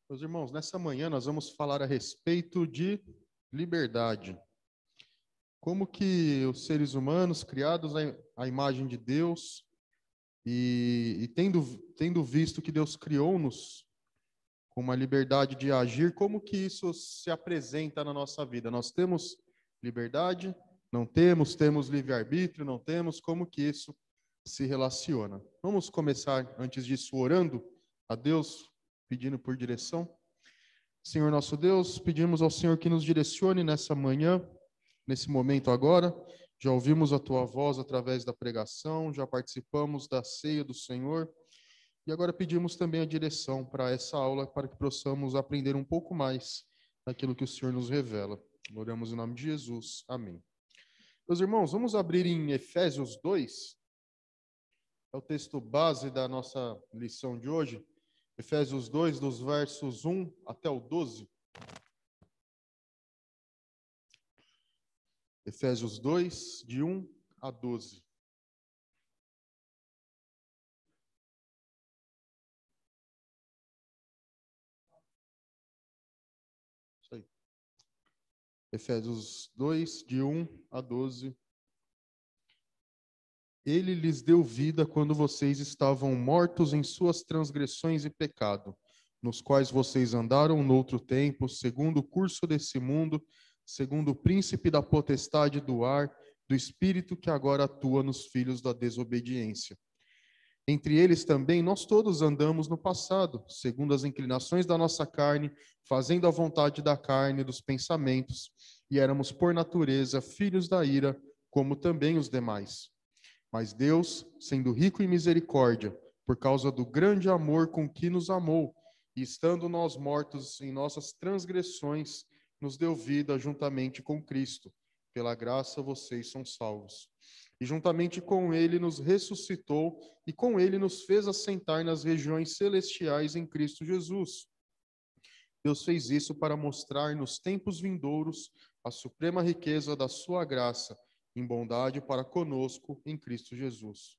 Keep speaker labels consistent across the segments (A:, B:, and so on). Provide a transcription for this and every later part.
A: Meus irmãos, nessa manhã nós vamos falar a respeito de liberdade. Como que os seres humanos, criados à imagem de Deus e tendo visto que Deus criou-nos com uma liberdade de agir, como que isso se apresenta na nossa vida? Nós temos liberdade? Não temos? Temos livre-arbítrio? Não temos? Como que isso se relaciona? Vamos começar, antes disso, orando a Deus, pedindo por direção. Senhor nosso Deus, pedimos ao Senhor que nos direcione nessa manhã, nesse momento agora. Já ouvimos a Tua voz através da pregação, já participamos da ceia do Senhor e agora pedimos também a direção para essa aula, para que possamos aprender um pouco mais daquilo que o Senhor nos revela. Oramos em nome de Jesus. Amém. Meus irmãos, vamos abrir em Efésios 2, é o texto base da nossa lição de hoje. Efésios 2, dos versos 1 até o 12. Efésios 2, de 1 a 12. Isso aí. Efésios 2, de 1 a 12. Ele lhes deu vida quando vocês estavam mortos em suas transgressões e pecado, nos quais vocês andaram noutro tempo, segundo o curso desse mundo, segundo o príncipe da potestade do ar, do espírito que agora atua nos filhos da desobediência. Entre eles também nós todos andamos no passado, segundo as inclinações da nossa carne, fazendo a vontade da carne e dos pensamentos, e éramos por natureza filhos da ira, como também os demais. Mas Deus, sendo rico em misericórdia, por causa do grande amor com que nos amou, e estando nós mortos em nossas transgressões, nos deu vida juntamente com Cristo. Pela graça vocês são salvos. E juntamente com ele nos ressuscitou e com ele nos fez assentar nas regiões celestiais em Cristo Jesus. Deus fez isso para mostrar nos tempos vindouros a suprema riqueza da sua graça, em bondade para conosco em Cristo Jesus.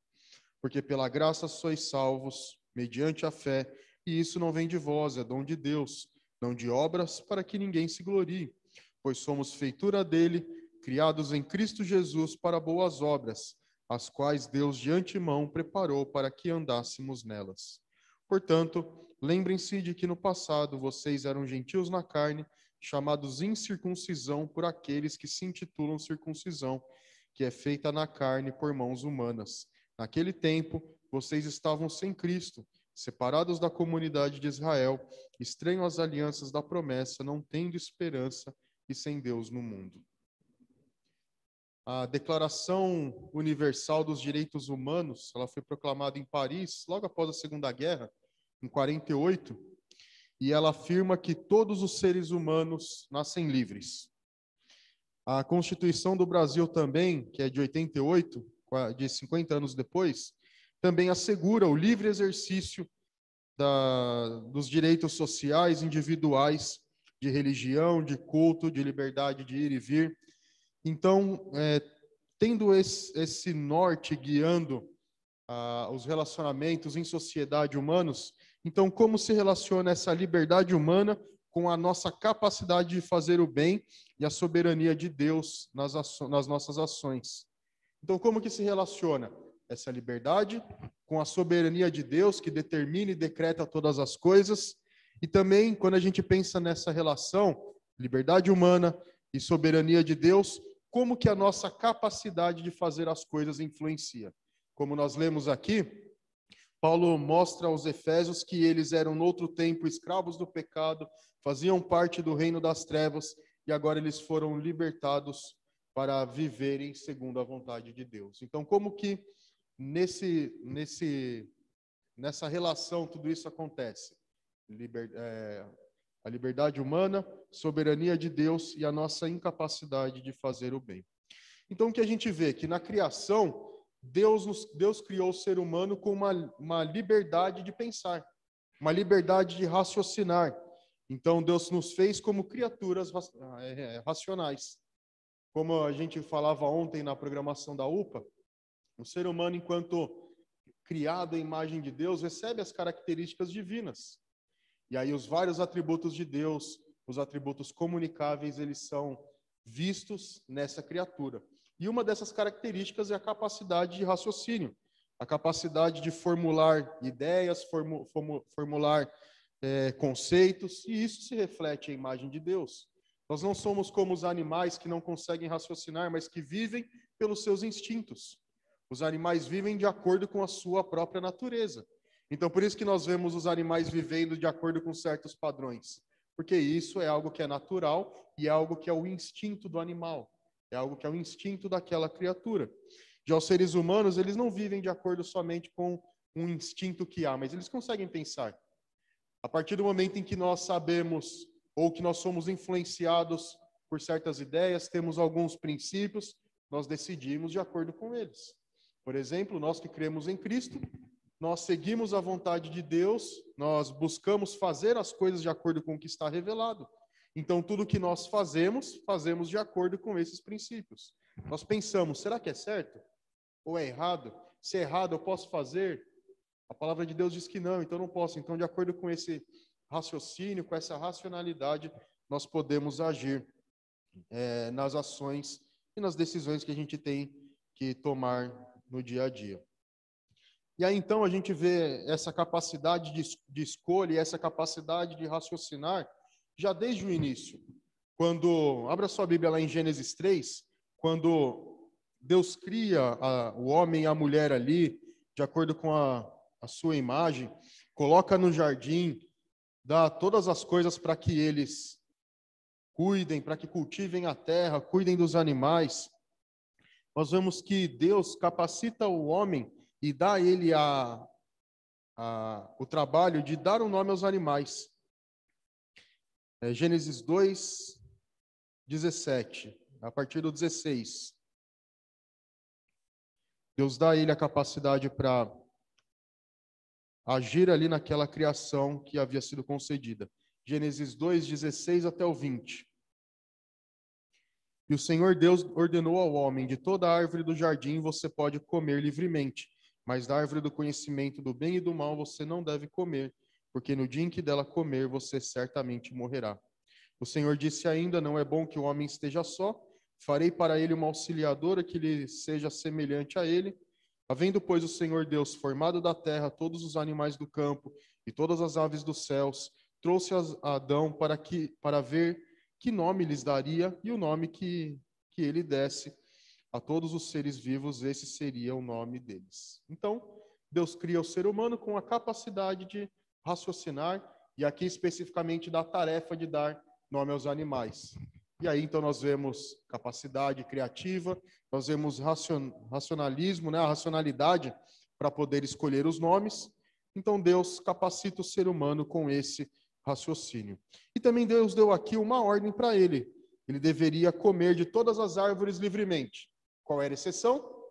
A: Porque pela graça sois salvos, mediante a fé, e isso não vem de vós, é dom de Deus, não de obras, para que ninguém se glorie, pois somos feitura dele, criados em Cristo Jesus para boas obras, as quais Deus de antemão preparou para que andássemos nelas. Portanto, lembrem-se de que no passado vocês eram gentios na carne, chamados incircuncisão por aqueles que se intitulam circuncisão, que é feita na carne por mãos humanas. Naquele tempo, vocês estavam sem Cristo, separados da comunidade de Israel, estranhos às alianças da promessa, não tendo esperança e sem Deus no mundo. A Declaração Universal dos Direitos Humanos, ela foi proclamada em Paris logo após a Segunda Guerra, em 48, e ela afirma que todos os seres humanos nascem livres. A Constituição do Brasil também, que é de 88, de 50 anos depois, também assegura o livre exercício dos direitos sociais, individuais, de religião, de culto, de liberdade de ir e vir. Então, tendo esse norte guiando os relacionamentos em sociedade humanos, então como se relaciona essa liberdade humana com a nossa capacidade de fazer o bem e a soberania de Deus nas nossas ações? Então, como que se relaciona essa liberdade com a soberania de Deus, que determina e decreta todas as coisas? E também, quando a gente pensa nessa relação, liberdade humana e soberania de Deus, como que a nossa capacidade de fazer as coisas influencia? Como nós lemos aqui, Paulo mostra aos Efésios que eles eram, noutro tempo, escravos do pecado, faziam parte do reino das trevas, e agora eles foram libertados para viverem segundo a vontade de Deus. Então, como que nessa relação tudo isso acontece? A liberdade humana, soberania de Deus e a nossa incapacidade de fazer o bem. Então, o que a gente vê? Que na criação, Deus criou o ser humano com uma liberdade de pensar, uma liberdade de raciocinar. Então, Deus nos fez como criaturas racionais. Como a gente falava ontem na programação da UPA, o ser humano, enquanto criado à imagem de Deus, recebe as características divinas. E aí os vários atributos de Deus, os atributos comunicáveis, eles são vistos nessa criatura. E uma dessas características é a capacidade de raciocínio, a capacidade de formular ideias, formular conceitos, e isso se reflete a imagem de Deus. Nós não somos como os animais que não conseguem raciocinar, mas que vivem pelos seus instintos. Os animais vivem de acordo com a sua própria natureza. Então, por isso que nós vemos os animais vivendo de acordo com certos padrões. Porque isso é algo que é natural e é algo que é o instinto do animal. É algo que é o instinto daquela criatura. Já os seres humanos, eles não vivem de acordo somente com um instinto que há, mas eles conseguem pensar. A partir do momento em que nós sabemos ou que nós somos influenciados por certas ideias, temos alguns princípios, nós decidimos de acordo com eles. Por exemplo, nós que cremos em Cristo, nós seguimos a vontade de Deus, nós buscamos fazer as coisas de acordo com o que está revelado. Então, tudo que nós fazemos, fazemos de acordo com esses princípios. Nós pensamos, será que é certo? Ou é errado? Se é errado, eu posso fazer? A palavra de Deus diz que não, então não posso. Então, de acordo com esse raciocínio, com essa racionalidade, nós podemos agir nas ações e nas decisões que a gente tem que tomar no dia a dia. E aí, então, a gente vê essa capacidade de escolha e essa capacidade de raciocinar já desde o início. Quando, abra sua Bíblia lá em Gênesis 3, quando Deus cria o homem e a mulher ali, de acordo com a sua imagem, coloca no jardim, dá todas as coisas para que eles cuidem, para que cultivem a terra, cuidem dos animais. Nós vemos que Deus capacita o homem e dá a ele o trabalho de dar um nome aos animais. Gênesis 2, 17, a partir do 16. Deus dá a ele a capacidade para agir ali naquela criação que havia sido concedida. Gênesis 2, 16 até o 20. E o Senhor Deus ordenou ao homem: de toda árvore do jardim você pode comer livremente, mas da árvore do conhecimento do bem e do mal você não deve comer, porque no dia em que dela comer você certamente morrerá. O Senhor disse ainda: não é bom que o homem esteja só, farei para ele uma auxiliadora que lhe seja semelhante a ele. Havendo, pois, o Senhor Deus formado da terra todos os animais do campo e todas as aves dos céus, trouxe a Adão para ver que nome lhes daria, e o nome que ele desse a todos os seres vivos, esse seria o nome deles. Então, Deus cria o ser humano com a capacidade de raciocinar, e aqui especificamente da tarefa de dar nome aos animais. E aí, então, nós vemos capacidade criativa, nós vemos racionalismo, né, a racionalidade para poder escolher os nomes. Então, Deus capacita o ser humano com esse raciocínio. E também Deus deu aqui uma ordem para ele. Ele deveria comer de todas as árvores livremente. Qual era a exceção?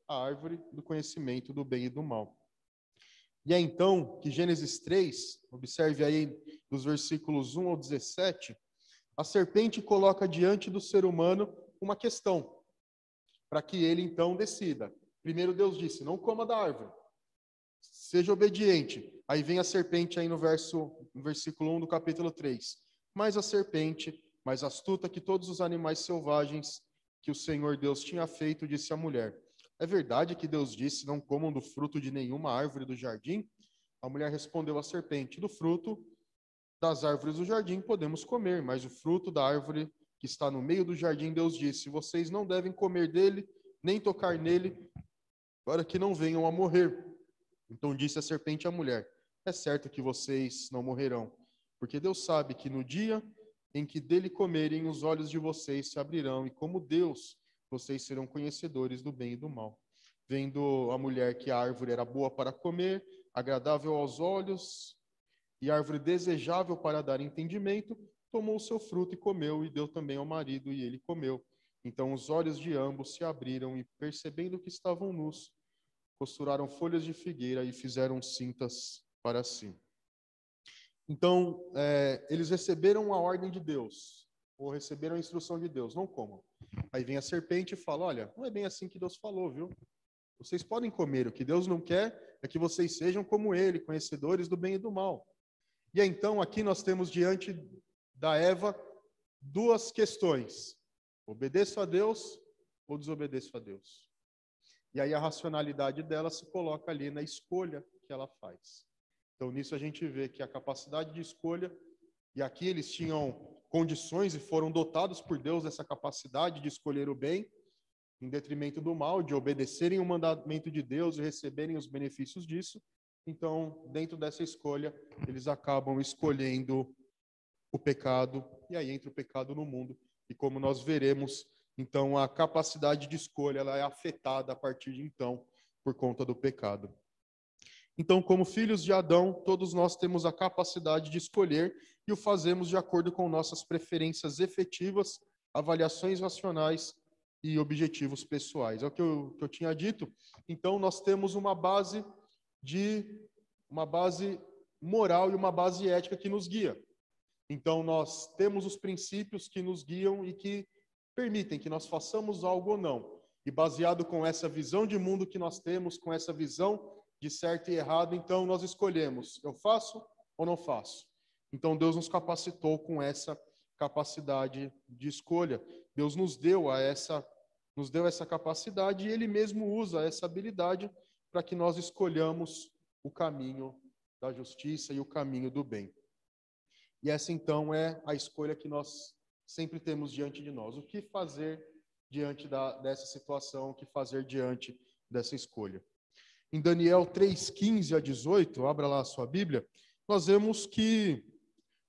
A: A árvore do conhecimento do bem e do mal. E é então que Gênesis 3, observe aí dos versículos 1 ao 17, a serpente coloca diante do ser humano uma questão, para que ele então decida. Primeiro Deus disse: não coma da árvore, seja obediente. Aí vem a serpente aí no versículo 1 do capítulo 3. Mas a serpente, mais astuta que todos os animais selvagens que o Senhor Deus tinha feito, disse à mulher: é verdade que Deus disse: não comam do fruto de nenhuma árvore do jardim? A mulher respondeu à serpente: do fruto das árvores do jardim podemos comer, mas o fruto da árvore que está no meio do jardim, Deus disse: vocês não devem comer dele, nem tocar nele, para que não venham a morrer. Então disse a serpente à mulher: é certo que vocês não morrerão, porque Deus sabe que no dia em que dele comerem, os olhos de vocês se abrirão, e como Deus, vocês serão conhecedores do bem e do mal. Vendo a mulher que a árvore era boa para comer, agradável aos olhos, e árvore desejável para dar entendimento, tomou o seu fruto e comeu, e deu também ao marido, e ele comeu. Então os olhos de ambos se abriram, e percebendo que estavam nus, costuraram folhas de figueira e fizeram cintas para si. Então, eles receberam a ordem de Deus, ou receberam a instrução de Deus: não comam. Aí vem a serpente e fala: olha, não é bem assim que Deus falou, viu? Vocês podem comer, o que Deus não quer é que vocês sejam como ele, conhecedores do bem e do mal. E então aqui nós temos diante da Eva duas questões: obedeço a Deus ou desobedeço a Deus? E aí a racionalidade dela se coloca ali na escolha que ela faz. Então nisso a gente vê que a capacidade de escolha, e aqui eles tinham condições e foram dotados por Deus dessa capacidade de escolher o bem em detrimento do mal, de obedecerem o mandamento de Deus e receberem os benefícios disso. Então, dentro dessa escolha, eles acabam escolhendo o pecado, e aí entra o pecado no mundo. E como nós veremos, então a capacidade de escolha ela é afetada a partir de então por conta do pecado. Então, como filhos de Adão, todos nós temos a capacidade de escolher e o fazemos de acordo com nossas preferências efetivas, avaliações racionais e objetivos pessoais. É o que eu tinha dito. Então, nós temos uma base moral e uma base ética que nos guia. Então, nós temos os princípios que nos guiam e que permitem que nós façamos algo ou não. E baseado com essa visão de mundo que nós temos, com essa visão de certo e errado, então nós escolhemos, eu faço ou não faço? Então Deus nos capacitou com essa capacidade de escolha. Deus nos deu essa capacidade e Ele mesmo usa essa habilidade para que nós escolhamos o caminho da justiça e o caminho do bem. E essa então é a escolha que nós sempre temos diante de nós. O que fazer diante dessa situação, o que fazer diante dessa escolha? Em Daniel 3:15 a 18, abra lá a sua Bíblia, nós vemos que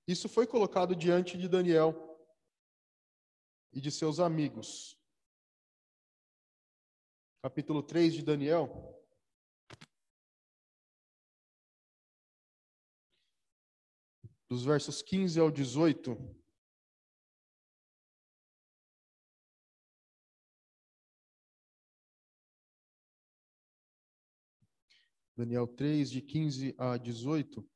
A: isso foi colocado diante de Daniel e de seus amigos. Capítulo 3 de Daniel. Dos versos 15 ao 18. Daniel 3, de 15 a 18.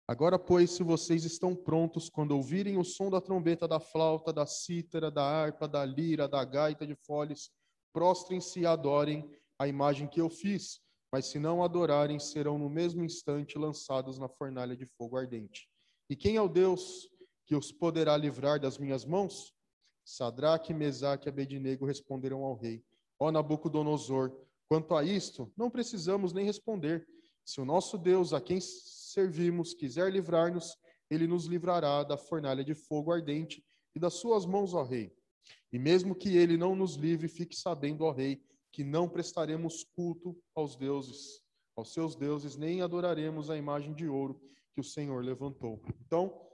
A: Agora, pois, se vocês estão prontos quando ouvirem o som da trombeta, da flauta, da cítara, da harpa, da lira, da gaita de foles, prostrem-se e adorem a imagem que eu fiz. Mas se não adorarem, serão no mesmo instante lançados na fornalha de fogo ardente. E quem é o Deus que os poderá livrar das minhas mãos? Sadraque, Mesaque e Abednego responderam ao rei: Ó Nabucodonosor, quanto a isto, não precisamos nem responder. Se o nosso Deus, a quem servimos, quiser livrar-nos, ele nos livrará da fornalha de fogo ardente e das suas mãos, ó rei. E mesmo que ele não nos livre, fique sabendo, ó rei, que não prestaremos culto aos seus deuses, nem adoraremos a imagem de ouro que o Senhor levantou. Então,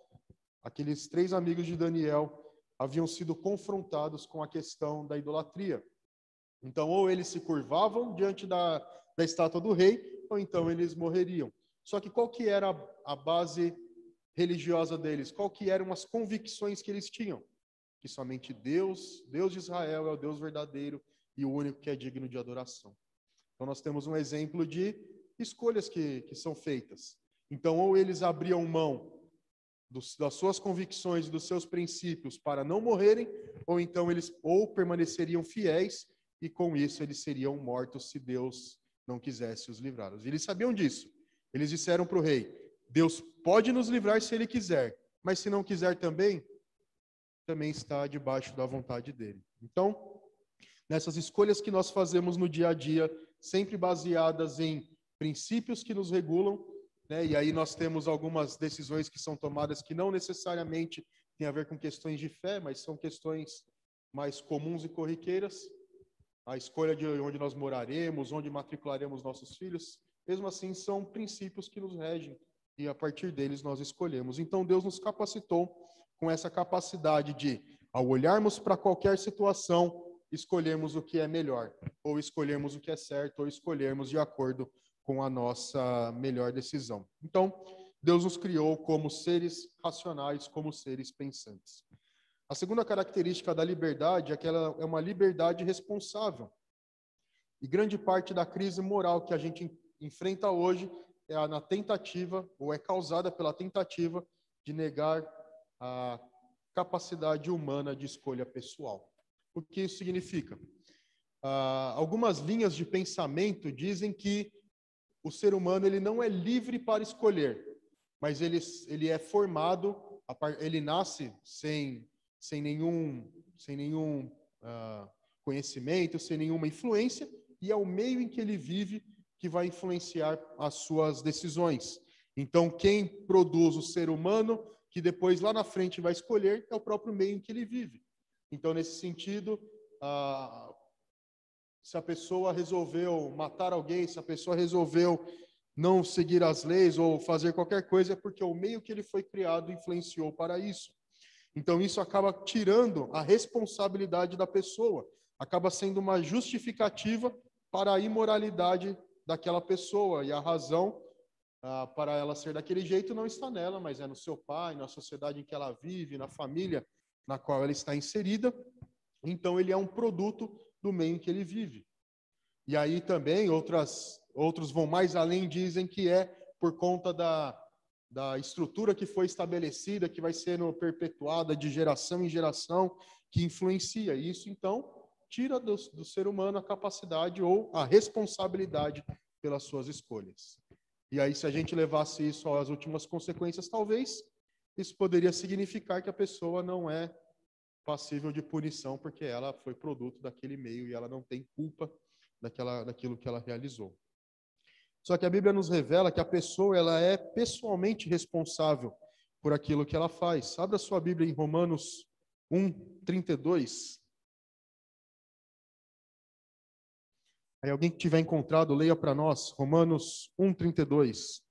A: aqueles 3 amigos de Daniel haviam sido confrontados com a questão da idolatria. Então, ou eles se curvavam diante da estátua do rei, ou então eles morreriam. Só que qual que era a base religiosa deles? Qual que eram as convicções que eles tinham? Que somente Deus de Israel, é o Deus verdadeiro e o único que é digno de adoração. Então, nós temos um exemplo de escolhas que são feitas. Então, ou eles abriam mão das suas convicções e dos seus princípios para não morrerem, ou então eles permaneceriam fiéis e com isso eles seriam mortos se Deus não quisesse os livrar. Eles sabiam disso. Eles disseram para o rei: Deus pode nos livrar se ele quiser, mas se não quiser também está debaixo da vontade dele. Então, nessas escolhas que nós fazemos no dia a dia, sempre baseadas em princípios que nos regulam, né? E aí nós temos algumas decisões que são tomadas que não necessariamente têm a ver com questões de fé, mas são questões mais comuns e corriqueiras. A escolha de onde nós moraremos, onde matricularemos nossos filhos, mesmo assim são princípios que nos regem e a partir deles nós escolhemos. Então Deus nos capacitou com essa capacidade de, ao olharmos para qualquer situação, escolhermos o que é melhor, ou escolhermos o que é certo, ou escolhermos de acordo com a nossa melhor decisão. Então, Deus nos criou como seres racionais, como seres pensantes. A segunda característica da liberdade é que ela é uma liberdade responsável. E grande parte da crise moral que a gente enfrenta hoje é na tentativa, ou é causada pela tentativa de negar a capacidade humana de escolha pessoal. O que isso significa? Algumas linhas de pensamento dizem que o ser humano ele não é livre para escolher, mas ele é formado, ele nasce sem nenhum conhecimento, sem nenhuma influência, e é o meio em que ele vive que vai influenciar as suas decisões. Então, quem produz o ser humano, que depois lá na frente vai escolher, é o próprio meio em que ele vive. Então, nesse sentido, se a pessoa resolveu matar alguém, se a pessoa resolveu não seguir as leis ou fazer qualquer coisa, é porque o meio que ele foi criado influenciou para isso. Então, isso acaba tirando a responsabilidade da pessoa, acaba sendo uma justificativa para a imoralidade daquela pessoa, e a razão para ela ser daquele jeito não está nela, mas é no seu pai, na sociedade em que ela vive, na família na qual ela está inserida. Então, ele é um produto do meio em que ele vive. E aí também outros vão mais além, dizem que é por conta da estrutura que foi estabelecida, que vai sendo perpetuada de geração em geração, que influencia isso. Então, tira do ser humano a capacidade ou a responsabilidade pelas suas escolhas. E aí, se a gente levasse isso às últimas consequências, talvez isso poderia significar que a pessoa não é passível de punição, porque ela foi produto daquele meio e ela não tem culpa daquilo que ela realizou. Só que a Bíblia nos revela que a pessoa ela é pessoalmente responsável por aquilo que ela faz. Abra sua Bíblia em Romanos 1:32. Aí alguém que tiver encontrado, leia para nós, Romanos 1:32.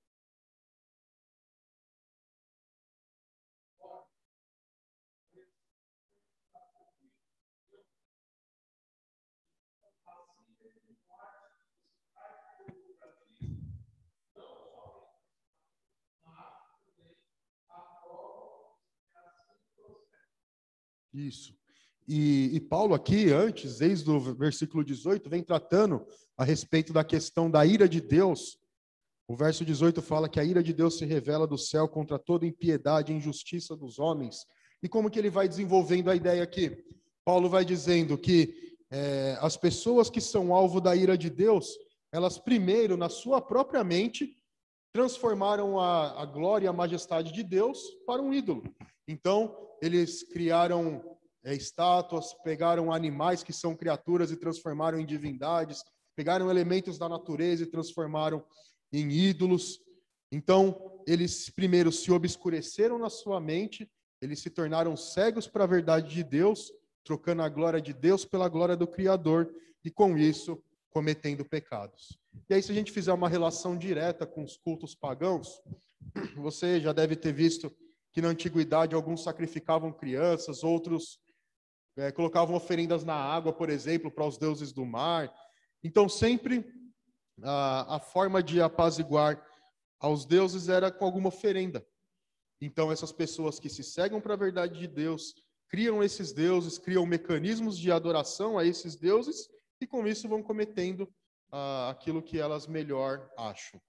A: Isso. E Paulo aqui, antes, desde o versículo 18, vem tratando a respeito da questão da ira de Deus. O verso 18 fala que a ira de Deus se revela do céu contra toda impiedade e injustiça dos homens. E como que ele vai desenvolvendo a ideia aqui? Paulo vai dizendo que as pessoas que são alvo da ira de Deus, elas primeiro, na sua própria mente, transformaram a glória e a majestade de Deus para um ídolo. Então, eles criaram estátuas, pegaram animais que são criaturas e transformaram em divindades, pegaram elementos da natureza e transformaram em ídolos. Então, eles primeiro se obscureceram na sua mente, eles se tornaram cegos para a verdade de Deus, trocando a glória de Deus pela glória do Criador, e com isso, cometendo pecados. E aí, se a gente fizer uma relação direta com os cultos pagãos, você já deve ter visto que na antiguidade alguns sacrificavam crianças, outros colocavam oferendas na água, por exemplo, para os deuses do mar. Então, sempre a forma de apaziguar aos deuses era com alguma oferenda. Então, essas pessoas que se cegam para a verdade de Deus, criam esses deuses, criam mecanismos de adoração a esses deuses, e com isso vão cometendo aquilo que elas melhor acham.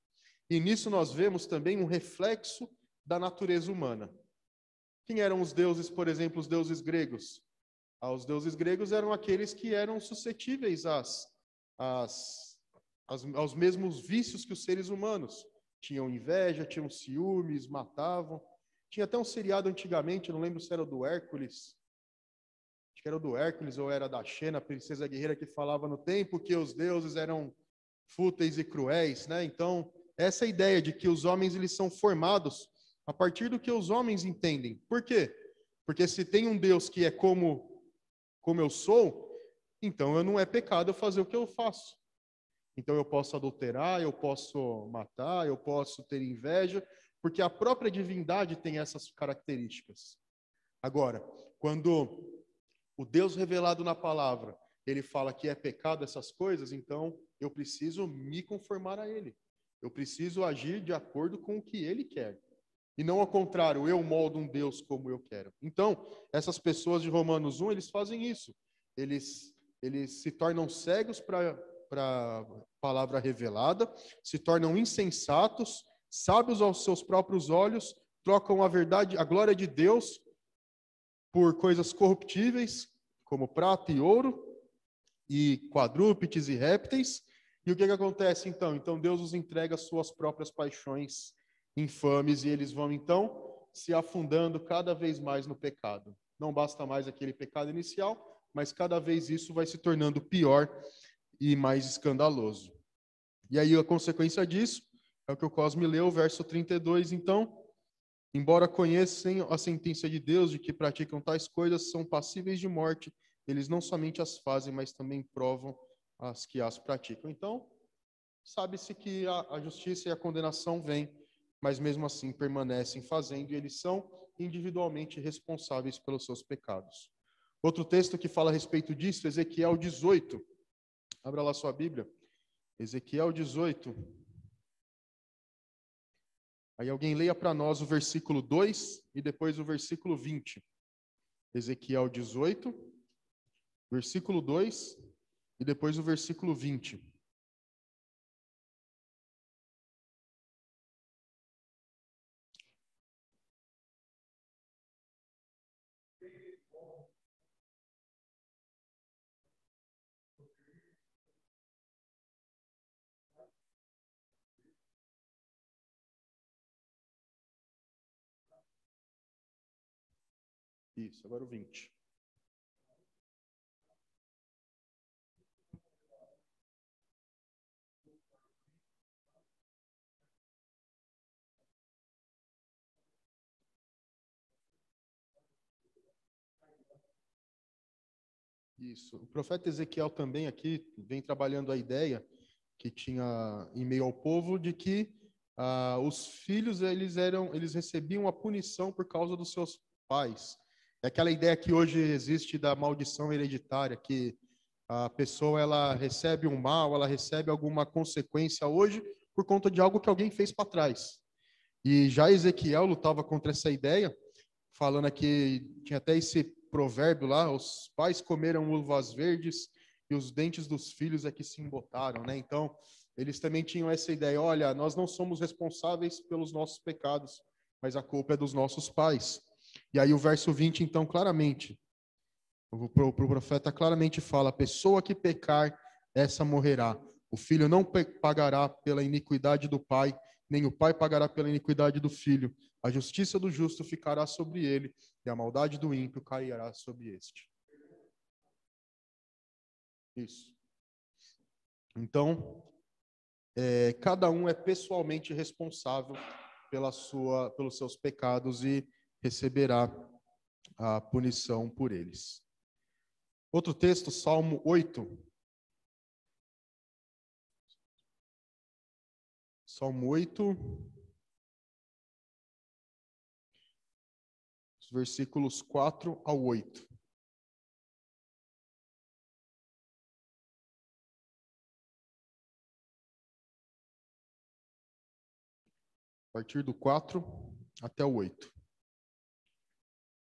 A: E nisso nós vemos também um reflexo da natureza humana. Quem eram os deuses, por exemplo, os deuses gregos? Os deuses gregos eram aqueles que eram suscetíveis aos mesmos vícios que os seres humanos. Tinham inveja, tinham ciúmes, matavam. Tinha até um seriado antigamente, não lembro se era do Hércules. Acho que era do Hércules ou era da Xena, a princesa guerreira, que falava no tempo que os deuses eram fúteis e cruéis, né? Então, essa ideia de que os homens eles são formados a partir do que os homens entendem. Por quê? Porque se tem um Deus que é como eu sou, então não é pecado eu fazer o que eu faço. Então eu posso adulterar, eu posso matar, eu posso ter inveja, porque a própria divindade tem essas características. Agora, quando o Deus revelado na palavra, ele fala que é pecado essas coisas, então eu preciso me conformar a ele. Eu preciso agir de acordo com o que ele quer. E não ao contrário, eu moldo um Deus como eu quero. Então, essas pessoas de Romanos 1, eles fazem isso. Eles se tornam cegos para a palavra revelada, se tornam insensatos, sábios aos seus próprios olhos, trocam a verdade, a glória de Deus por coisas corruptíveis, como prata e ouro, e quadrúpedes e répteis, E o que acontece então? Então Deus os entrega às suas próprias paixões infames e eles vão então se afundando cada vez mais no pecado. Não basta mais aquele pecado inicial, mas cada vez isso vai se tornando pior e mais escandaloso. E aí a consequência disso é o que o Cosme leu, verso 32, então, embora conheçam a sentença de Deus de que praticam tais coisas, são passíveis de morte, eles não somente as fazem, mas também provam as que as praticam. Então, sabe-se que a justiça e a condenação vêm, mas mesmo assim permanecem fazendo e eles são individualmente responsáveis pelos seus pecados. Outro texto que fala a respeito disso, Ezequiel 18. Abra lá sua Bíblia. Ezequiel 18. Aí alguém leia para nós o versículo 2 e depois o versículo 20. Ezequiel 18, versículo 2 e depois o versículo 20. Isso, agora o 20. Isso. O profeta Ezequiel também aqui vem trabalhando a ideia que tinha em meio ao povo de que os filhos eles recebiam a punição por causa dos seus pais. É aquela ideia que hoje existe da maldição hereditária, que a pessoa ela recebe um mal, ela recebe alguma consequência hoje por conta de algo que alguém fez para trás. E já Ezequiel lutava contra essa ideia, falando que tinha até esse provérbio lá, os pais comeram uvas verdes e os dentes dos filhos é que se embotaram, né? Então, eles também tinham essa ideia, olha, nós não somos responsáveis pelos nossos pecados, mas a culpa é dos nossos pais. E aí o verso 20, então, claramente, o profeta claramente fala, a pessoa que pecar, essa morrerá. O filho não pagará pela iniquidade do pai, nem o pai pagará pela iniquidade do filho. A justiça do justo ficará sobre ele, e a maldade do ímpio cairá sobre este. Isso. Então, cada um é pessoalmente responsável pelos seus pecados e receberá a punição por eles. Outro texto, Salmo 8. Salmo 8, versículos 4 ao 8. A partir do 4 até o 8.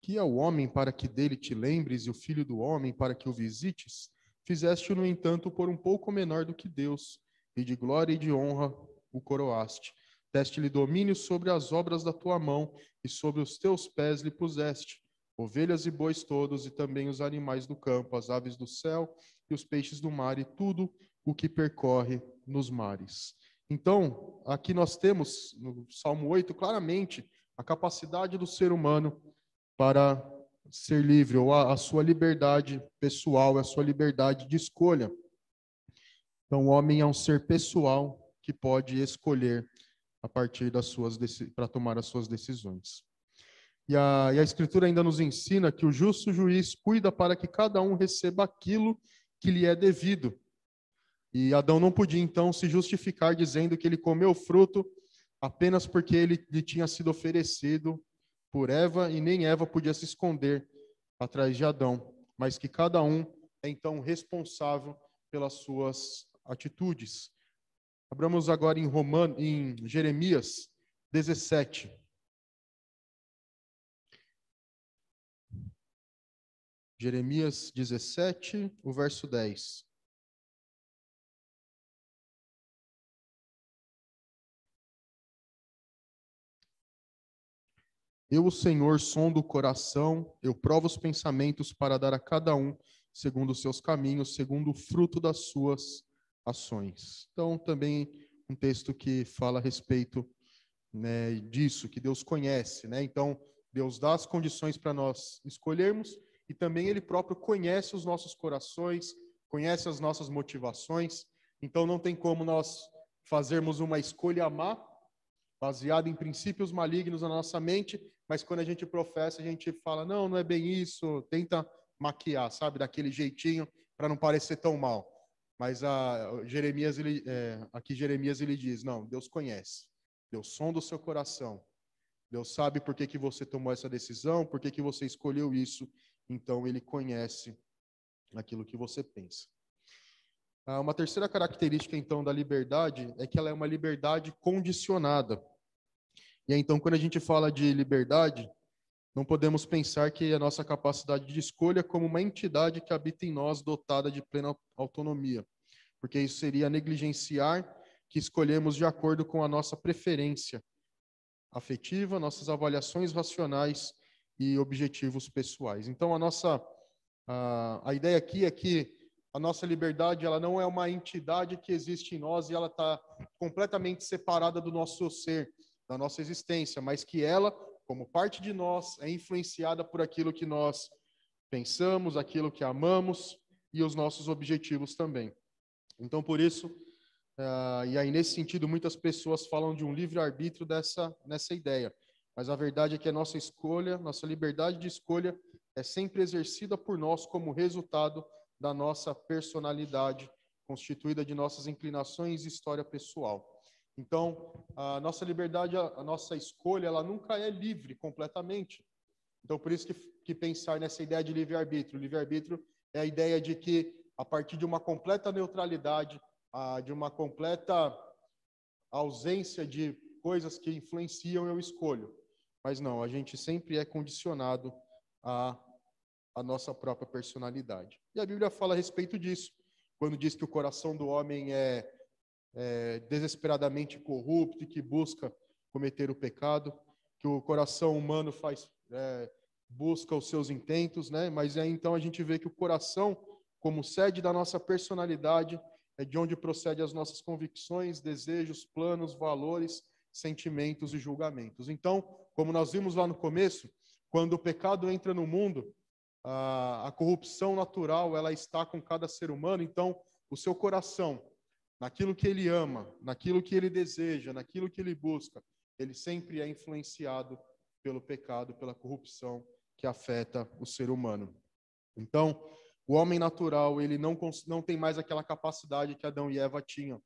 A: Que é o homem para que dele te lembres, e o filho do homem para que o visites? Fizeste-o, no entanto, por um pouco menor do que Deus, e de glória e de honra o coroaste. Deste-lhe domínio sobre as obras da tua mão, e sobre os teus pés lhe puseste ovelhas e bois todos, e também os animais do campo, as aves do céu e os peixes do mar, e tudo o que percorre nos mares. Então, aqui nós temos, no Salmo 8, claramente, a capacidade do ser humano para ser livre, ou a sua liberdade pessoal, a sua liberdade de escolha. Então, o homem é um ser pessoal que pode escolher a partir das suas para tomar as suas decisões. E a Escritura ainda nos ensina que o justo juiz cuida para que cada um receba aquilo que lhe é devido. E Adão não podia, então, se justificar dizendo que ele comeu o fruto apenas porque ele lhe tinha sido oferecido por Eva, e nem Eva podia se esconder atrás de Adão, mas que cada um é, então, responsável pelas suas atitudes. Abramos agora em Jeremias 17. Jeremias 17, o verso 10. Eu, o Senhor, sondo o coração, eu provo os pensamentos para dar a cada um segundo os seus caminhos, segundo o fruto das suas ações. Então, também um texto que fala a respeito, né, disso, que Deus conhece, né? Então, Deus dá as condições para nós escolhermos e também Ele próprio conhece os nossos corações, conhece as nossas motivações. Então, não tem como nós fazermos uma escolha má, baseada em princípios malignos na nossa mente, mas quando a gente professa, a gente fala, não, não é bem isso, tenta maquiar, sabe, daquele jeitinho, para não parecer tão mal. Mas aqui Jeremias ele diz, não, Deus conhece, Deus sonda o seu coração, Deus sabe por que que você tomou essa decisão, por que que você escolheu isso, então ele conhece aquilo que você pensa. Uma terceira característica, então, da liberdade é que ela é uma liberdade condicionada. E aí, então, quando a gente fala de liberdade, não podemos pensar que a nossa capacidade de escolha é como uma entidade que habita em nós, dotada de plena autonomia, porque isso seria negligenciar que escolhemos de acordo com a nossa preferência afetiva, nossas avaliações racionais e objetivos pessoais. Então, a ideia aqui é que a nossa liberdade ela não é uma entidade que existe em nós e ela está completamente separada do nosso ser, da nossa existência, mas que ela, como parte de nós, é influenciada por aquilo que nós pensamos, aquilo que amamos e os nossos objetivos também. Então, por isso, e aí nesse sentido, muitas pessoas falam de um livre-arbítrio nessa ideia, mas a verdade é que a nossa escolha, nossa liberdade de escolha é sempre exercida por nós como resultado da nossa personalidade, constituída de nossas inclinações e história pessoal. Então, a nossa liberdade, a nossa escolha, ela nunca é livre completamente. Então, por isso que pensar nessa ideia de livre-arbítrio. Livre-arbítrio é a ideia de que, a partir de uma completa neutralidade, de uma completa ausência de coisas que influenciam, eu escolho. Mas não, a gente sempre é condicionado à nossa própria personalidade. E a Bíblia fala a respeito disso, quando diz que o coração do homem é desesperadamente corrupto e que busca cometer o pecado, que o coração humano busca os seus intentos, né? Mas aí então a gente vê que o coração, como sede da nossa personalidade, é de onde procede as nossas convicções, desejos, planos, valores, sentimentos e julgamentos. Então, como nós vimos lá no começo, quando o pecado entra no mundo, a corrupção natural ela está com cada ser humano. Então, o seu coração, naquilo que ele ama, naquilo que ele deseja, naquilo que ele busca, ele sempre é influenciado pelo pecado, pela corrupção que afeta o ser humano. Então, o homem natural, ele não tem mais aquela capacidade que Adão e Eva tinham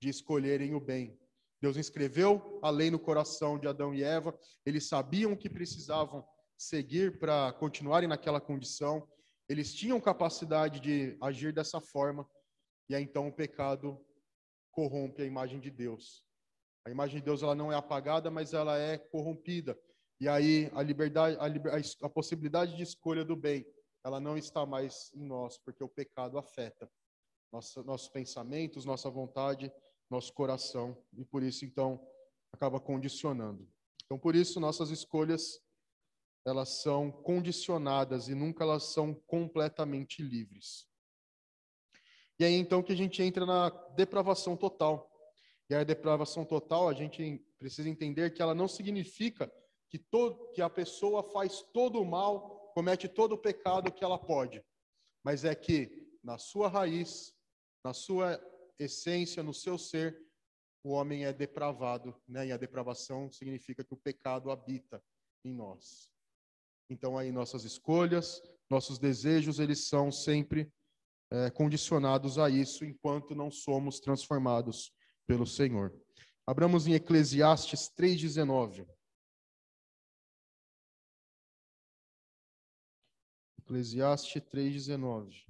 A: de escolherem o bem. Deus inscreveu a lei no coração de Adão e Eva, eles sabiam que precisavam seguir para continuarem naquela condição, eles tinham capacidade de agir dessa forma, e aí então o pecado corrompe a imagem de Deus. A imagem de Deus ela não é apagada, mas ela é corrompida. E aí a liberdade, a possibilidade de escolha do bem, ela não está mais em nós, porque o pecado afeta nossos pensamentos, nossa vontade, nosso coração, e por isso então acaba condicionando. Então por isso nossas escolhas elas são condicionadas e nunca elas são completamente livres. E aí então que a gente entra na depravação total. E a depravação total, a gente precisa entender que ela não significa que a pessoa faz todo o mal, comete todo o pecado que ela pode, mas é que na sua raiz, na sua essência, no seu ser, o homem é depravado, né? E a depravação significa que o pecado habita em nós. Então aí nossas escolhas, nossos desejos, eles são sempre condicionados a isso enquanto não somos transformados pelo Senhor. Abramos em Eclesiastes 3:19. Eclesiastes 3:19.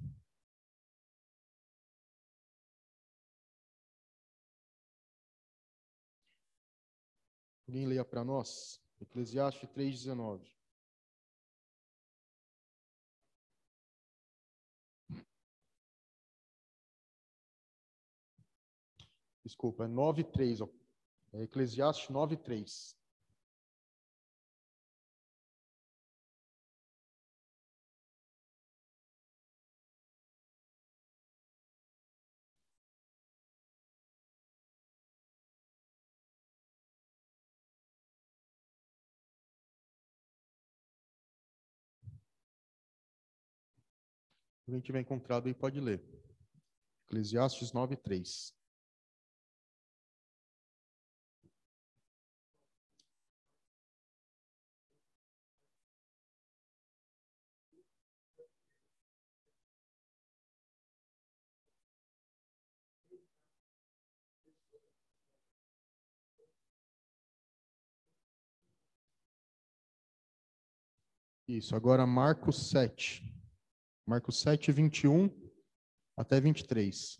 A: Alguém leia para nós? Eclesiastes 3:19. Desculpa, é 9:3. É Eclesiastes 9:3. Quem tiver encontrado aí pode ler. Eclesiastes 9:3. Isso, agora Marcos 7. Marcos 7, 21 até 23.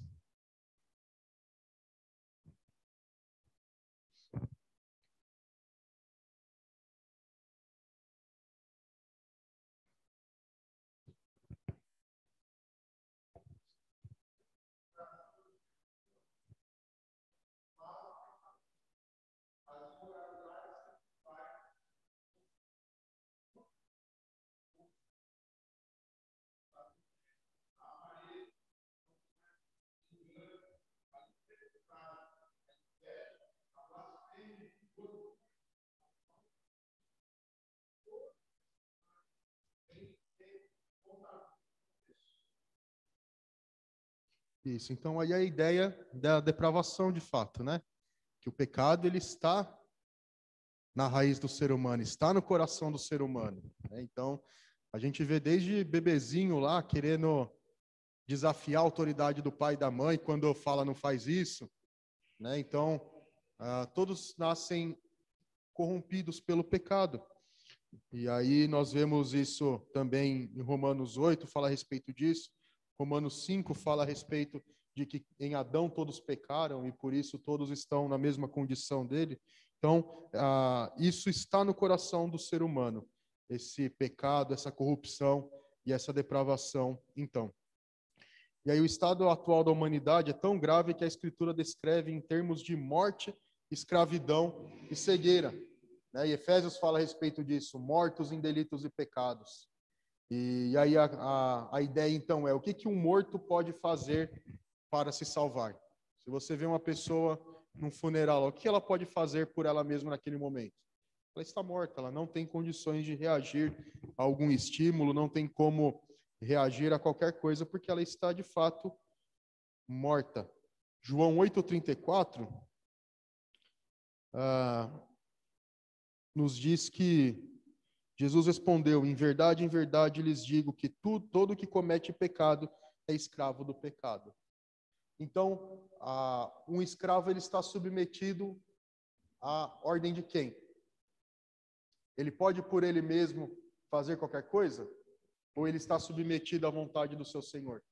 A: Isso, então aí a ideia da depravação de fato, né? Que o pecado ele está na raiz do ser humano, está no coração do ser humano, né? Então, a gente vê desde bebezinho lá querendo desafiar a autoridade do pai e da mãe quando fala não faz isso, né? Então, todos nascem corrompidos pelo pecado. E aí nós vemos isso também em Romanos 8, fala a respeito disso. Romanos 5 fala a respeito de que em Adão todos pecaram e por isso todos estão na mesma condição dele. Então, isso está no coração do ser humano, esse pecado, essa corrupção e essa depravação, então. E aí o estado atual da humanidade é tão grave que a Escritura descreve em termos de morte, escravidão e cegueira, né? E Efésios fala a respeito disso, mortos em delitos e pecados. E aí a ideia, então, é o que, que um morto pode fazer para se salvar? Se você vê uma pessoa num funeral, o que ela pode fazer por ela mesma naquele momento? Ela está morta, ela não tem condições de reagir a algum estímulo, não tem como reagir a qualquer coisa, porque ela está, de fato, morta. João 8,34 nos diz que Jesus respondeu: em verdade lhes digo que todo que comete pecado é escravo do pecado. Então, um escravo ele está submetido à ordem de quem? Ele pode por ele mesmo fazer qualquer coisa? Ou ele está submetido à vontade do seu Senhor?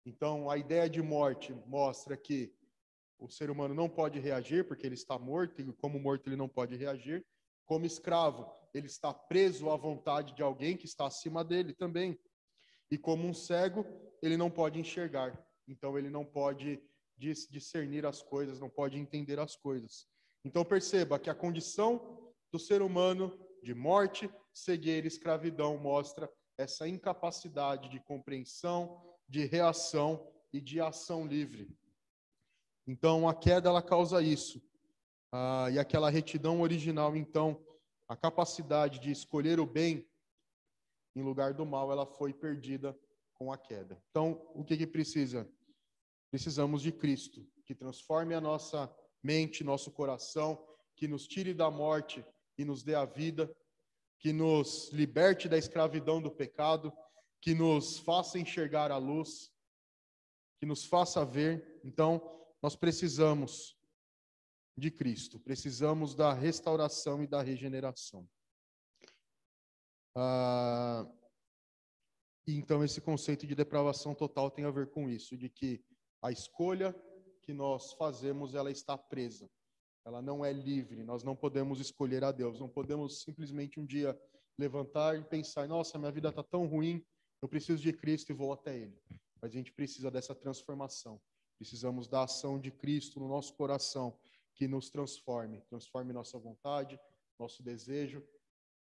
A: Então, a ideia de morte mostra que o ser humano não pode reagir porque ele está morto, e como morto ele não pode reagir. Como escravo, ele está preso à vontade de alguém que está acima dele também. E como um cego, ele não pode enxergar. Então, ele não pode discernir as coisas, não pode entender as coisas. Então, perceba que a condição do ser humano de morte, cegueira e escravidão mostra essa incapacidade de compreensão, de reação e de ação livre. Então, a queda ela causa isso. E aquela retidão original, então, a capacidade de escolher o bem em lugar do mal, ela foi perdida com a queda. Então, o que precisa? Precisamos de Cristo, que transforme a nossa mente, nosso coração, que nos tire da morte e nos dê a vida, que nos liberte da escravidão do pecado, que nos faça enxergar a luz, que nos faça ver. Então, nós precisamos de Cristo, precisamos da restauração e da regeneração. Então, esse conceito de depravação total tem a ver com isso, de que a escolha que nós fazemos, ela está presa. Ela não é livre, nós não podemos escolher a Deus, não podemos simplesmente um dia levantar e pensar, nossa, minha vida está tão ruim, eu preciso de Cristo e vou até Ele. Mas a gente precisa dessa transformação. Precisamos da ação de Cristo no nosso coração, que nos transforme nossa vontade, nosso desejo,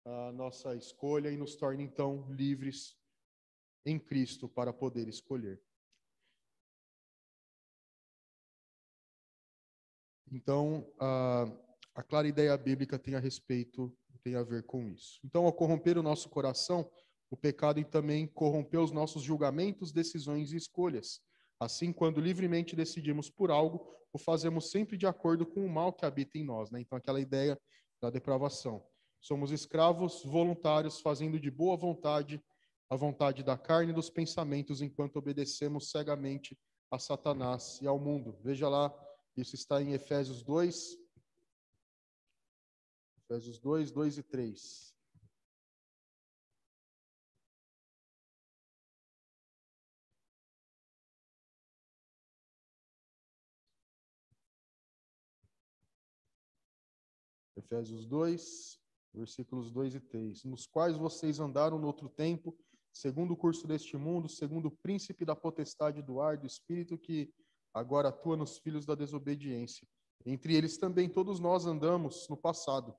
A: a nossa escolha e nos torne, então, livres em Cristo para poder escolher. Então, a clara ideia bíblica tem a ver com isso. Então, ao corromper o nosso coração, O pecado também corrompeu os nossos julgamentos, decisões e escolhas. Assim, quando livremente decidimos por algo, o fazemos sempre de acordo com o mal que habita em nós, né? Então, aquela ideia da depravação. Somos escravos voluntários, fazendo de boa vontade a vontade da carne e dos pensamentos, enquanto obedecemos cegamente a Satanás e ao mundo. Veja lá, isso está em Efésios 2, 2 e 3. Efésios 2, versículos 2 e 3. Nos quais vocês andaram no outro tempo, segundo o curso deste mundo, segundo o príncipe da potestade do ar, do espírito que agora atua nos filhos da desobediência. Entre eles também todos nós andamos no passado,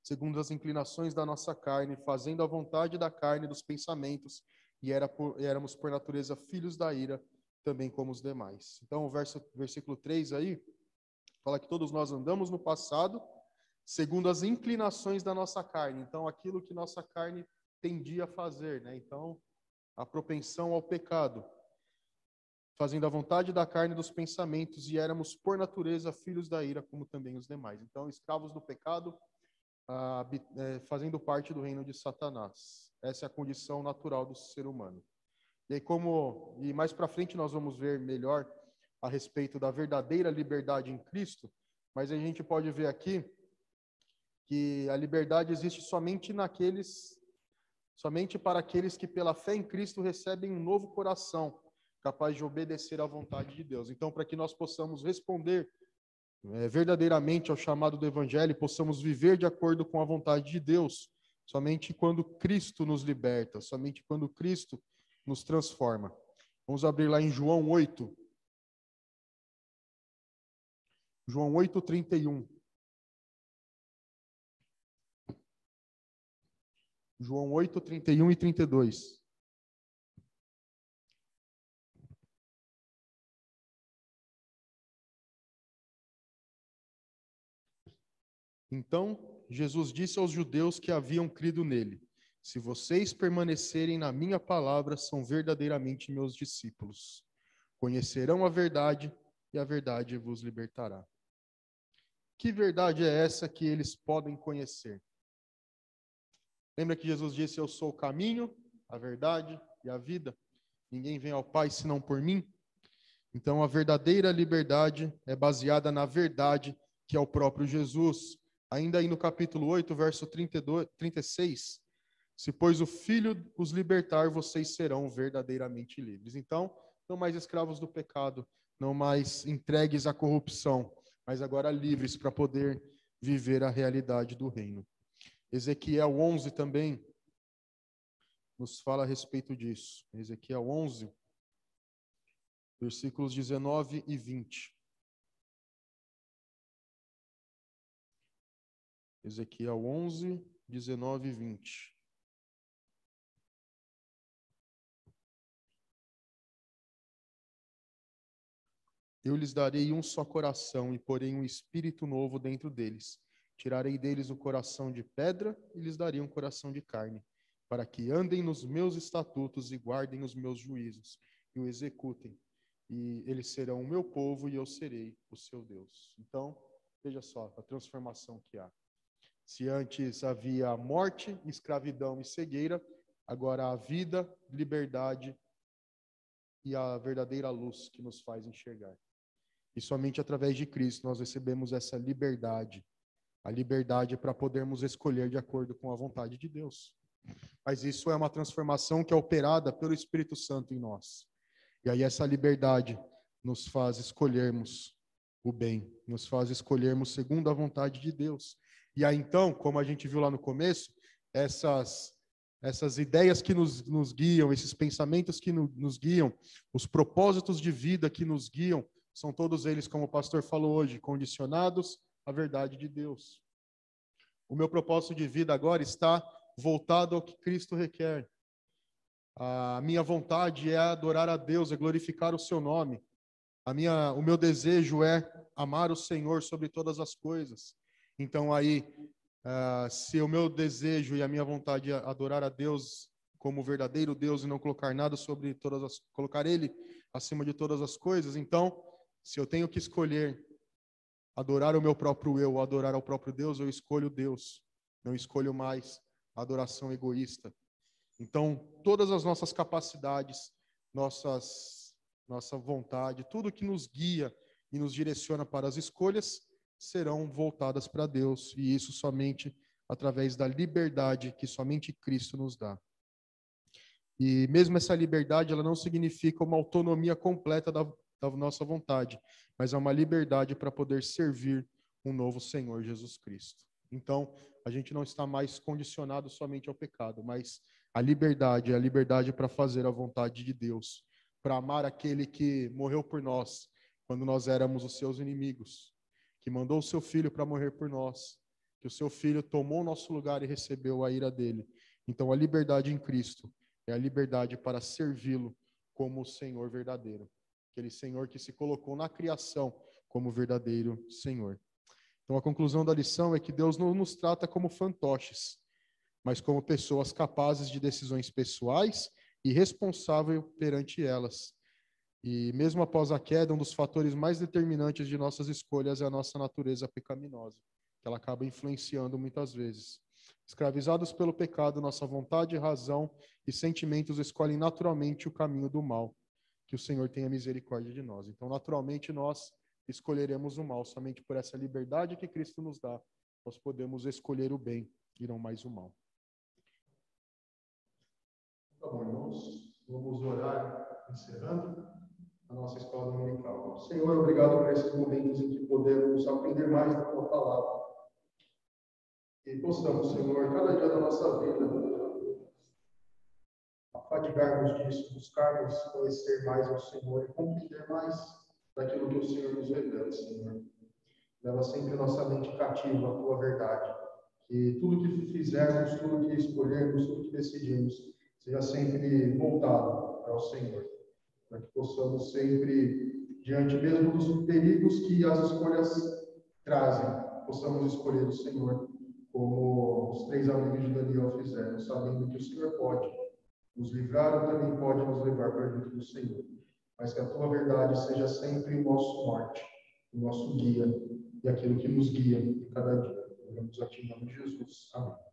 A: segundo as inclinações da nossa carne, fazendo a vontade da carne e dos pensamentos, e éramos por natureza filhos da ira, também como os demais. Então, o versículo 3 aí, fala que todos nós andamos no passado, segundo as inclinações da nossa carne. Então, aquilo que nossa carne tendia a fazer, né? Então, a propensão ao pecado, fazendo a vontade da carne e dos pensamentos, e éramos por natureza filhos da ira, como também os demais. Então, escravos do pecado, fazendo parte do reino de Satanás. Essa é a condição natural do ser humano. E aí, e mais para frente nós vamos ver melhor a respeito da verdadeira liberdade em Cristo, mas a gente pode ver aqui que a liberdade existe somente para aqueles que pela fé em Cristo recebem um novo coração, capaz de obedecer à vontade de Deus. Então, para que nós possamos responder verdadeiramente ao chamado do Evangelho, possamos viver de acordo com a vontade de Deus, somente quando Cristo nos liberta, somente quando Cristo nos transforma. Vamos abrir lá em João 8. João 8, 31. João 8, 31 e 32. Então, Jesus disse aos judeus que haviam crido nele: se vocês permanecerem na minha palavra, são verdadeiramente meus discípulos. Conhecerão a verdade e a verdade vos libertará. Que verdade é essa que eles podem conhecer? Lembra que Jesus disse: eu sou o caminho, a verdade e a vida? Ninguém vem ao Pai senão por mim. Então, a verdadeira liberdade é baseada na verdade, que é o próprio Jesus. Ainda aí no capítulo 8, verso 36, se pois o Filho os libertar, vocês serão verdadeiramente livres. Então, não mais escravos do pecado, não mais entregues à corrupção, mas agora livres para poder viver a realidade do reino. Ezequiel 11 também nos fala a respeito disso. Ezequiel 11, versículos 19 e 20. Ezequiel 11, 19 e 20. Eu lhes darei um só coração e porei um espírito novo dentro deles. Tirarei deles o coração de pedra e lhes darei um coração de carne, para que andem nos meus estatutos e guardem os meus juízos e o executem. E eles serão o meu povo e eu serei o seu Deus. Então, veja só a transformação que há. Se antes havia morte, escravidão e cegueira, agora há vida, liberdade e a verdadeira luz que nos faz enxergar. E somente através de Cristo nós recebemos essa liberdade. A liberdade é para podermos escolher de acordo com a vontade de Deus. Mas isso é uma transformação que é operada pelo Espírito Santo em nós. E aí essa liberdade nos faz escolhermos o bem, nos faz escolhermos segundo a vontade de Deus. E aí então, como a gente viu lá no começo, essas ideias que nos guiam, esses pensamentos que nos guiam, os propósitos de vida que nos guiam, são todos eles, como o pastor falou hoje, condicionados à verdade de Deus. O meu propósito de vida agora está voltado ao que Cristo requer. A minha vontade é adorar a Deus, é glorificar o seu nome. O meu desejo é amar o Senhor sobre todas as coisas. Então aí, se o meu desejo e a minha vontade é adorar a Deus como o verdadeiro Deus e não colocar nada sobre colocar ele acima de todas as coisas. Então, se eu tenho que escolher adorar o meu próprio eu, ou adorar ao próprio Deus, eu escolho Deus. Não escolho mais a adoração egoísta. Então, todas as nossas capacidades, nossa vontade, tudo que nos guia e nos direciona para as escolhas, serão voltadas para Deus, e isso somente através da liberdade que somente Cristo nos dá. E mesmo essa liberdade, ela não significa uma autonomia completa da nossa vontade, mas é uma liberdade para poder servir um novo Senhor Jesus Cristo. Então, a gente não está mais condicionado somente ao pecado, mas a liberdade é a liberdade para fazer a vontade de Deus, para amar aquele que morreu por nós quando nós éramos os seus inimigos, que mandou o seu filho para morrer por nós, que o seu filho tomou o nosso lugar e recebeu a ira dele. Então, a liberdade em Cristo é a liberdade para servi-lo como o Senhor verdadeiro, aquele Senhor que se colocou na criação como verdadeiro Senhor. Então, a conclusão da lição é que Deus não nos trata como fantoches, mas como pessoas capazes de decisões pessoais e responsáveis perante elas. E mesmo após a queda, um dos fatores mais determinantes de nossas escolhas é a nossa natureza pecaminosa, que ela acaba influenciando muitas vezes. Escravizados pelo pecado, nossa vontade, razão e sentimentos escolhem naturalmente o caminho do mal. Que o Senhor tenha misericórdia de nós. Então, naturalmente, nós escolheremos o mal. Somente por essa liberdade que Cristo nos dá, nós podemos escolher o bem e não mais o mal. Tá bom, irmãos. Vamos orar, encerrando a nossa escola dominical. Senhor, obrigado por esses momentos em que podemos aprender mais da Tua palavra. E possamos, Senhor, cada dia da nossa vida, afadigarmos disso, buscarmos conhecer mais ao Senhor e compreender mais daquilo que o Senhor nos revela, Senhor. Leva sempre nossa mente cativa à Tua verdade. Que tudo que fizermos, tudo que escolhermos, tudo que decidimos, seja sempre voltado para o Senhor. Para que possamos sempre, diante mesmo dos perigos que as escolhas trazem, possamos escolher o Senhor, como os 3 amigos de Daniel fizeram, sabendo que o Senhor pode nos livrar ou também pode nos levar para junto do Senhor. Mas que a Tua verdade seja sempre o nosso norte, o nosso guia e aquilo que nos guia em cada dia. Oramos a Ti em nome de Jesus. Amém.